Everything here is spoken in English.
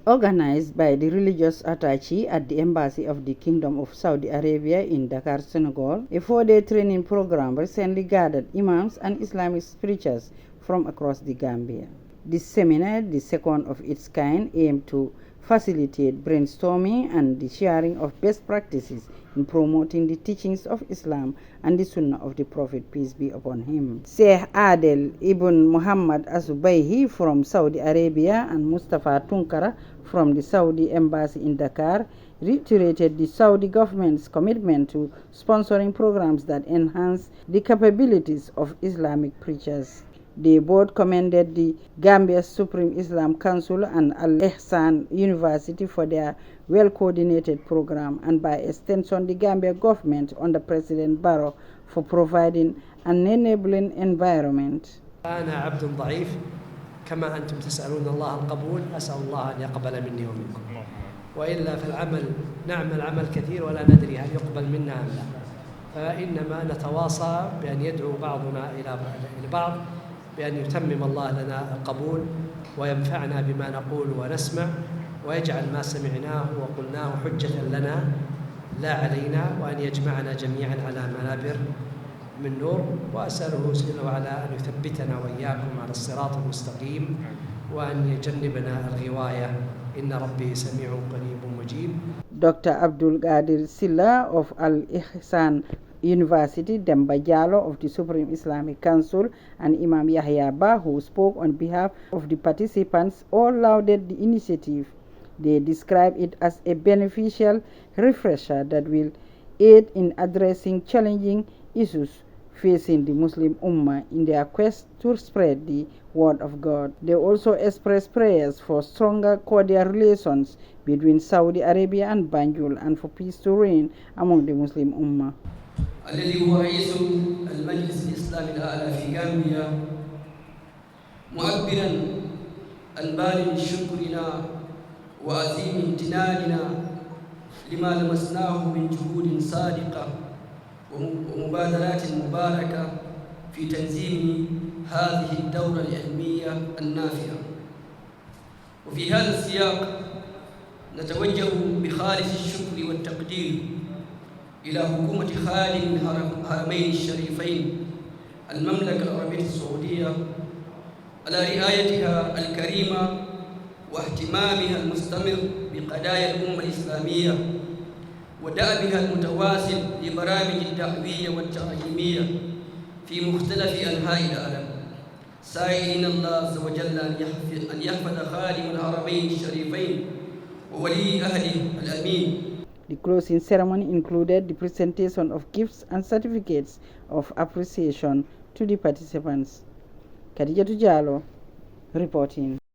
organized by the religious attaché at the Embassy of the Kingdom of Saudi Arabia in Dakar, Senegal. A 4-day training program recently gathered imams and Islamic preachers from across the Gambia. This seminar, the second of its kind, aimed to facilitate brainstorming and the sharing of best practices in promoting the teachings of Islam and the Sunnah of the Prophet, peace be upon him. Sheikh Adel Ibn Muhammad Azubaihi from Saudi Arabia and Mustafa Tunkara from the Saudi Embassy in Dakar reiterated the Saudi government's commitment to sponsoring programs that enhance the capabilities of Islamic preachers. They both commended the Gambia Supreme Islam Council and Al-Ihsan University for their well-coordinated program, and by extension the Gambia government under President Barrow for providing an enabling environment. أنا عبد ضعيف كما أنتم تسألون الله القبول، أسأل الله أن يقبل مني ومنكم، وإلا فالعمل نعمل عمل كثير ولا ندري هل يقبل منا أم لا، فإنما نتواصى بأن يدعو بعضنا إلى بعض بأن يتمم الله لنا القبول وينفعنا بما نقول ونسمع، ويجعل ما سمعناه وقلناه حجة لنا لا علينا، وأن يجمعنا جميعا على منابر من نور. وأسأله جل وعلا أن يثبتنا وإياكم على الصراط المستقيم وأن يجنبنا الغواية، إن ربي سميع قريب مجيب. Dr. Abdul Qadir Silla of Al-Ihsan University, Demba Jallo of the Supreme Islamic Council, and Imam Yahya Ba, who spoke on behalf of the participants, all lauded the initiative. They describe it as a beneficial refresher that will aid in addressing challenging issues facing the Muslim Ummah in their quest to spread the word of God. They also expressed prayers for stronger cordial relations between Saudi Arabia and Banjul and for peace to reign among the Muslim Ummah. الذي هو رئيس المجلس الإسلامي الأعلى في غامبيا، معبرا عن بالغ شكرنا وعظيم امتناننا لما لمسناه من جهود صادقة ومبادرات مباركة في تنظيم هذه الدورة العلمية النافعة. وفي هذا السياق نتوجه بخالص الشكر والتقدير إلى حكومة خادم الحرمين الشريفين المملكة العربية السعودية على رعايتها الكريمة واهتمامها المستمر بقضايا الأمة الإسلامية ودأبها المتواصل لبرامج الدعوية والتعليمية في مختلف أنحاء العالم، سائلين الله عز وجل أن يحفظ خادم الحرمين الشريفين وولي أهله الأمين. The closing ceremony included the presentation of gifts and certificates of appreciation to the participants. Khadijatu Jallo reporting.